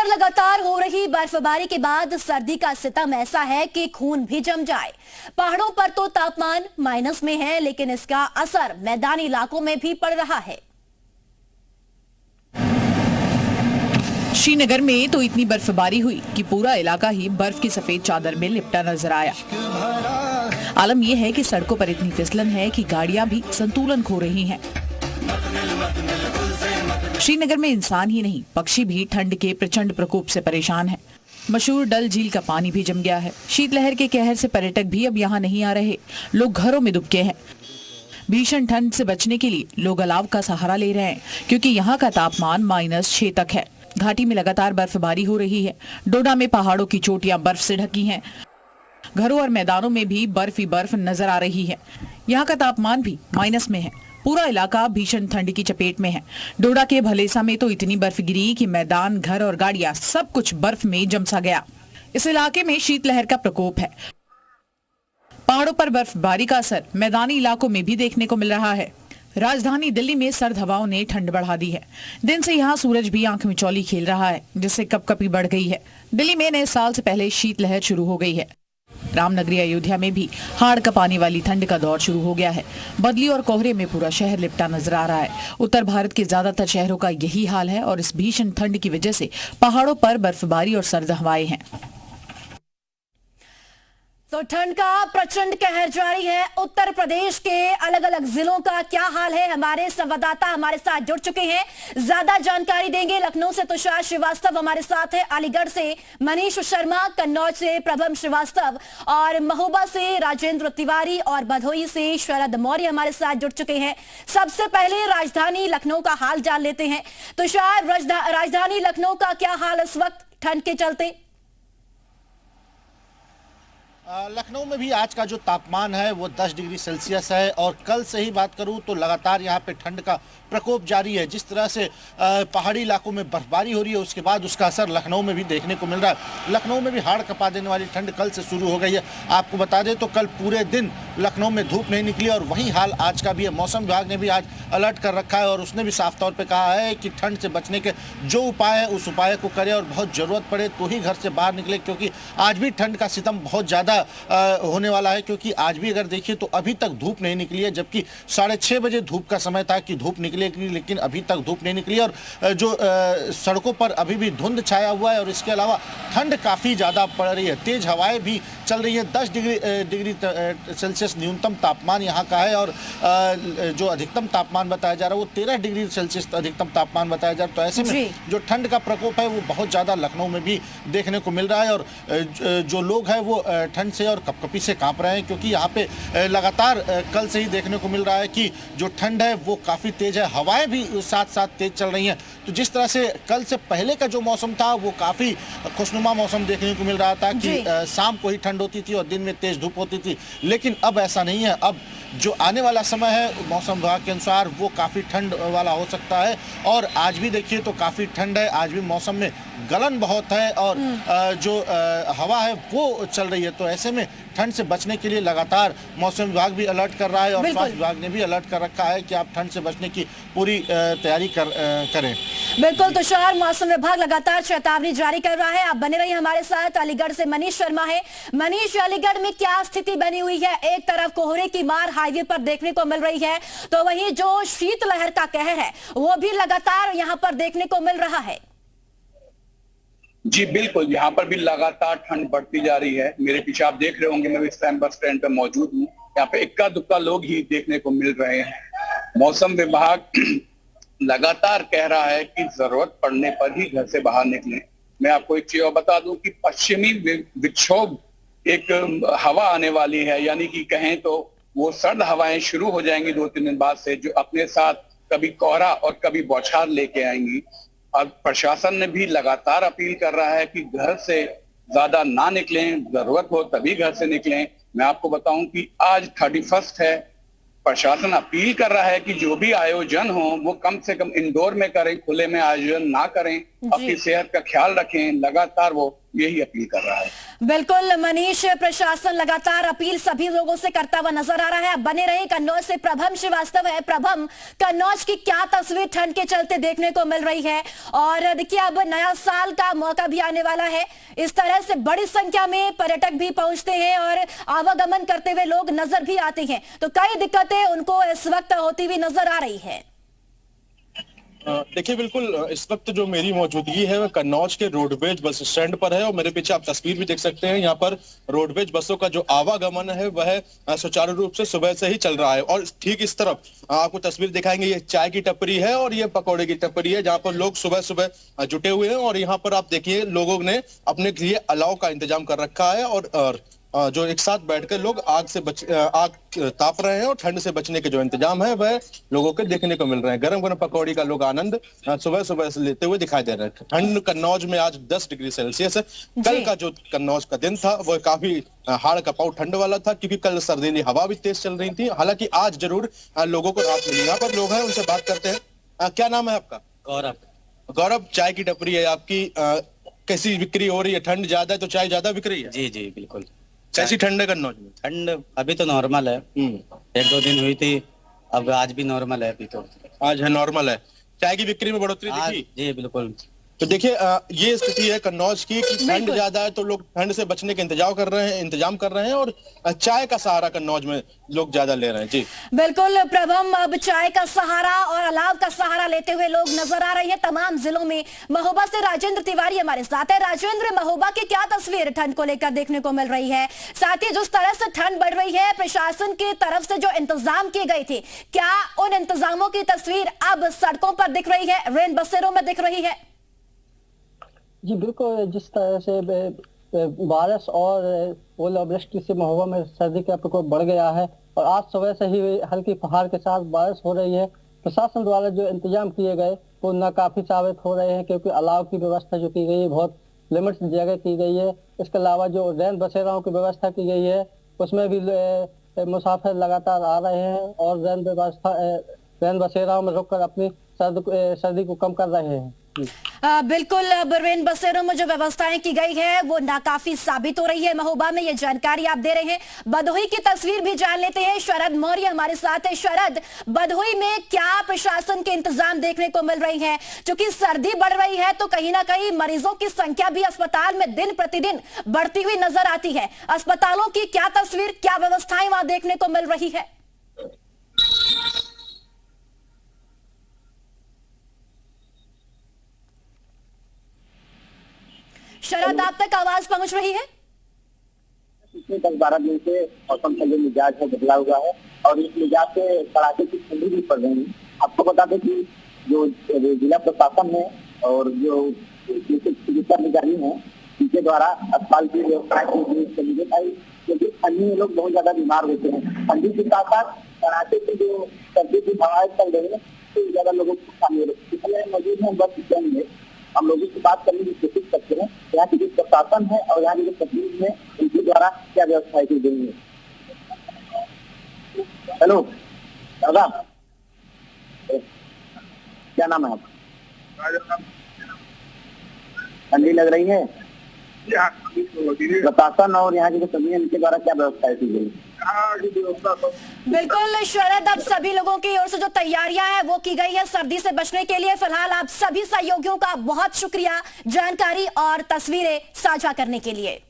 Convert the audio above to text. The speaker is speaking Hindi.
पर लगातार हो रही बर्फबारी के बाद सर्दी का सितम ऐसा है कि खून भी जम जाए। पहाड़ों पर तो तापमान माइनस में है, लेकिन इसका असर मैदानी इलाकों में भी पड़ रहा है। श्रीनगर में तो इतनी बर्फबारी हुई कि पूरा इलाका ही बर्फ की सफेद चादर में लिपटा नजर आया। आलम यह है कि सड़कों पर इतनी फिसलन है कि गाड़ियां भी संतुलन खो रही हैं। श्रीनगर में इंसान ही नहीं, पक्षी भी ठंड के प्रचंड प्रकोप से परेशान हैं। मशहूर डल झील का पानी भी जम गया है। शीतलहर के कहर से पर्यटक भी अब यहाँ नहीं आ रहे। लोग घरों में दुबके हैं। भीषण ठंड से बचने के लिए लोग अलाव का सहारा ले रहे हैं, क्योंकि यहाँ का तापमान -6 तक है। घाटी में लगातार बर्फबारी हो रही है। डोडा में पहाड़ों की चोटियां बर्फ से ढकी हैं। घरों और मैदानों में भी बर्फ ही बर्फ नजर आ रही है। यहाँ का तापमान भी माइनस में है। पूरा इलाका भीषण ठंड की चपेट में है। डोडा के भलेसा में तो इतनी बर्फ गिरी कि मैदान, घर और गाड़ियां सब कुछ बर्फ में जम सा गया। इस इलाके में शीतलहर का प्रकोप है। पहाड़ों पर बर्फबारी का असर मैदानी इलाकों में भी देखने को मिल रहा है। राजधानी दिल्ली में सर्द हवाओं ने ठंड बढ़ा दी है। दिन से यहाँ सूरज भी आंख मिचौली खेल रहा है, जिससे कपकपी बढ़ गई है। दिल्ली में नए साल से पहले शीतलहर शुरू हो गई है। रामनगरी अयोध्या में भी हाड़ कपाने वाली ठंड का दौर शुरू हो गया है। बदली और कोहरे में पूरा शहर लिपटा नजर आ रहा है। उत्तर भारत के ज्यादातर शहरों का यही हाल है और इस भीषण ठंड की वजह से पहाड़ों पर बर्फबारी और सर्द हवाएं हैं। तो ठंड का प्रचंड कहर जारी है। उत्तर प्रदेश के अलग अलग जिलों का क्या हाल है, हमारे संवाददाता हमारे साथ जुड़ चुके हैं, ज्यादा जानकारी देंगे। लखनऊ से तुषार श्रीवास्तव हमारे साथ है, अलीगढ़ से मनीष शर्मा, कन्नौज से प्रभम श्रीवास्तव और महोबा से राजेंद्र तिवारी और भदोही से शरद मौर्य हमारे साथ जुड़ चुके हैं। सबसे पहले राजधानी लखनऊ का हाल जान लेते हैं। तुषार, राजधानी लखनऊ का क्या हाल इस वक्त ठंड के चलते? लखनऊ में भी आज का जो तापमान है वो 10 डिग्री सेल्सियस है और कल से ही बात करूं तो लगातार यहाँ पे ठंड का प्रकोप जारी है। जिस तरह से पहाड़ी इलाकों में बर्फबारी हो रही है, उसके बाद उसका असर लखनऊ में भी देखने को मिल रहा है। लखनऊ में भी हाड़ कपा देने वाली ठंड कल से शुरू हो गई है। आपको बता दें तो कल पूरे दिन लखनऊ में धूप नहीं निकली और वही हाल आज का भी है। मौसम विभाग ने भी आज अलर्ट कर रखा है और उसने भी साफ तौर पर कहा है कि ठंड से बचने के जो उपाय है उस उपाय को करें और बहुत ज़रूरत पड़े तो ही घर से बाहर निकले, क्योंकि आज भी ठंड का सितम बहुत ज़्यादा होने वाला है। क्योंकि आज भी अगर देखिए तो अभी तक धूप नहीं निकली है, जबकि 6:30 बजे धूप का समय था कि धूप निकलेगी, लेकिन अभी तक धूप नहीं निकली और जो सड़कों पर अभी भी धुंध छाया हुआ है और इसके अलावा ठंड काफ़ी ज़्यादा पड़ रही है। तेज़ हवाएं भी चल रही है। 10 डिग्री सेल्सियस न्यूनतम तापमान यहाँ का है और जो अधिकतम तापमान बताया जा रहा है वो 13 डिग्री सेल्सियस अधिकतम तापमान बताया जा रहा है। तो ऐसे में जो ठंड का प्रकोप है वो बहुत ज़्यादा लखनऊ में भी देखने को मिल रहा है और जो लोग हैं वो ठंड से और कपकपी से कांप रहे हैं, क्योंकि यहाँ पे लगातार कल से ही देखने को मिल रहा है कि जो ठंड है वो काफ़ी तेज़ है। हवाएं भी साथ साथ तेज़ चल रही हैं। तो जिस तरह से कल से पहले का जो मौसम था वो काफ़ी खुशनुमा मौसम देखने को मिल रहा था कि शाम को ही ठंड होती थी और दिन में तेज़ धूप होती थी, लेकिन अब ऐसा नहीं है। अब जो आने वाला समय है मौसम विभाग के अनुसार वो काफ़ी ठंड वाला हो सकता है और आज भी देखिए तो काफ़ी ठंड है। आज भी मौसम में गलन बहुत है और जो हवा है वो चल रही है। तो ऐसे में ठंड से बचने के लिए लगातार मौसम विभाग भी अलर्ट कर रहा है और स्वास्थ्य विभाग ने भी अलर्ट कर रखा है कि आप ठंड से बचने की पूरी तैयारी करें। बिल्कुल तुषार, मौसम विभाग लगातार चेतावनी जारी कर रहा है। आप बने रहिए हमारे साथ। अलीगढ़ से मनीष शर्मा है। मनीष, अलीगढ़ में क्या स्थिति बनी हुई है? एक तरफ कोहरे की मार हाईवे पर देखने को मिल रही है, तो वहीं जो शीतलहर का कहर है वो भी लगातार यहाँ पर देखने को मिल रहा है। जी बिल्कुल, यहाँ पर भी लगातार ठंड बढ़ती जा रही है। मेरे पीछे आप देख रहे होंगे, मैं इस टाइम बस स्टैंड पर मौजूद हूँ। यहाँ पे इक्का दुक्का लोग ही देखने को मिल रहे हैं। मौसम विभाग लगातार कह रहा है कि जरूरत पड़ने पर ही घर से बाहर निकलें। मैं आपको एक चीज और बता दूं कि पश्चिमी विक्षोभ एक हवा आने वाली है, यानी कि कहें तो वो सर्द हवाएं शुरू हो जाएंगी 2-3 दिन बाद से, जो अपने साथ कभी कोहरा और कभी बौछार लेके आएंगी। और प्रशासन ने भी लगातार अपील कर रहा है कि घर से ज्यादा ना निकलें, जरूरत हो तभी घर से निकलें। मैं आपको बताऊं कि आज 31 है। प्रशासन अपील कर रहा है कि जो भी आयोजन हो वो कम से कम इंडोर में करें, खुले में आयोजन ना करें। अपनी सेहत का ख्याल रखें। लगातार वो यही अपील कर रहा है। बिल्कुल मनीष, प्रशासन लगातार अपील सभी लोगों से करता हुआ नजर आ रहा है। अब बने रहे कन्नौज से प्रभम श्रीवास्तव है। प्रभम, कन्नौज की क्या तस्वीर ठंड के चलते देखने को मिल रही है? और देखिए अब नया साल का मौका भी आने वाला है, इस तरह से बड़ी संख्या में पर्यटक भी पहुंचते हैं और आवागमन करते हुए लोग नजर भी आते हैं, तो कई दिक्कतें उनको इस वक्त होती हुई नजर आ रही है। देखिए बिल्कुल इस वक्त जो मेरी मौजूदगी है वह कन्नौज के रोडवेज बस स्टैंड पर है और मेरे पीछे आप तस्वीर भी देख सकते हैं। यहाँ पर रोडवेज बसों का जो आवागमन है वह सुचारू रूप से सुबह से ही चल रहा है और ठीक इस तरफ आपको तस्वीर दिखाएंगे। ये चाय की टपरी है और ये पकौड़े की टपरी है जहाँ पर लोग सुबह सुबह जुटे हुए हैं और यहाँ पर आप देखिए लोगों ने अपने लिए अलाव का इंतजाम कर रखा है और जो एक साथ बैठकर लोग आग ताप रहे हैं और ठंड से बचने के जो इंतजाम है वह लोगों के देखने को मिल रहे हैं। गरम गरम पकौड़ी का लोग आनंद सुबह सुबह से लेते हुए दिखाई दे रहे हैं। ठंड कन्नौज में आज 10 डिग्री सेल्सियस है। कल का जो कन्नौज का दिन था वह काफी हाड़ कपाऊ ठंड वाला था क्योंकि कल सर्दीली हवा भी तेज चल रही थी। हालांकि आज जरूर लोगों को राहत मिली। यहाँ पर लोग हैं, उनसे बात करते हैं। क्या नाम है आपका? गौरव। गौरव, चाय की टपरी है आपकी, कैसी बिक्री हो रही है? ठंड ज्यादा है तो चाय ज्यादा बिक रही है? जी जी बिल्कुल। कैसी ठंड है कन्नौज में? ठंड अभी तो नॉर्मल है, 1-2 दिन हुई थी, अब आज भी नॉर्मल है। अभी तो आज है नॉर्मल है। चाय की बिक्री में बढ़ोतरी दिखी? जी बिल्कुल। तो देखिए ये स्थिति है कन्नौज की कि ठंड ज्यादा है तो लोग ठंड से बचने के इंतजाम कर रहे हैं और चाय का सहारा कन्नौज में लोग ज्यादा ले रहे हैं। जी बिल्कुल प्रभम, अब चाय का सहारा और अलाव का सहारा लेते हुए लोग नजर आ रहे हैं तमाम जिलों में। महोबा से राजेंद्र तिवारी हमारे साथ है। राजेंद्र, महोबा की क्या तस्वीर ठंड को लेकर देखने को मिल रही है? साथ ही जिस तरह से ठंड बढ़ रही है, प्रशासन की तरफ से जो इंतजाम किए गए थे, क्या उन इंतजामों की तस्वीर अब सड़कों पर दिख रही है, रेन बसेरों में दिख रही है? जी बिल्कुल, जिस तरह से बारिश और ओलावृष्टि से महोबा में सर्दी का प्रकोप बढ़ गया है और आज सुबह से ही हल्की फुहार के साथ बारिश हो रही है। प्रशासन द्वारा जो इंतजाम किए गए वो नाकाफी साबित हो रहे हैं क्योंकि अलाव की व्यवस्था जो की गई है बहुत लिमिट जगह की गई है। इसके अलावा जो रैन बसेराओं की व्यवस्था की गई है उसमें भी मुसाफिर लगातार आ रहे हैं और रैन बसेराओं में रुककर अपनी सर्दी को कम कर रहे हैं। बिल्कुल, रेन बसेरों में जो व्यवस्थाएं की गई है वो नाकाफी साबित हो रही है। महोबा में ये जानकारी आप दे रहे हैं। भदोही की तस्वीर भी जान लेते हैं। शरद मौर्य हमारे साथ है। शरद, भदोही में क्या प्रशासन के इंतजाम देखने को मिल रही है? क्योंकि सर्दी बढ़ रही है तो कहीं ना कहीं मरीजों की संख्या भी अस्पताल में दिन प्रतिदिन बढ़ती हुई नजर आती है। अस्पतालों की क्या तस्वीर, क्या व्यवस्थाएं वहां देखने को मिल रही है? शरद, आप तक आवाज पहुंच रही है? पिछले 10-12 दिन से मौसम का जो मिजाज है बदला हुआ है और इस मिजाज से कड़ाके की ठंडी भी पड़ रही है। आपको बता दें कि जो जिला प्रशासन है और जो चिकित्सा अधिकारी है उनके द्वारा अस्पताल की व्यवस्था की गई आई क्योंकि ठंडी में लोग बहुत ज्यादा बीमार होते हैं। ठंडी के साथ साथ कड़ाके की जो सर्दी की हवाएं चल रही है तो ज्यादा लोगों को शामिल है। मौजूद है बस स्टैंड में, हम लोगों से बात करने की कोशिश करते हैं यहाँ की जो प्रशासन है और यहाँ की जो तकलीफ है उनके द्वारा क्या व्यवस्थाएं की गई है। हेलो दादा, क्या नाम है आपका? ठंडी लग रही है? प्रशासन और यहाँ की जो तकलीफ है उनके द्वारा क्या व्यवस्थाएं की गई? बिल्कुल शरद, अब सभी लोगों की ओर से जो तैयारियां हैं वो की गई है सर्दी से बचने के लिए। फिलहाल आप सभी सहयोगियों का बहुत शुक्रिया जानकारी और तस्वीरें साझा करने के लिए।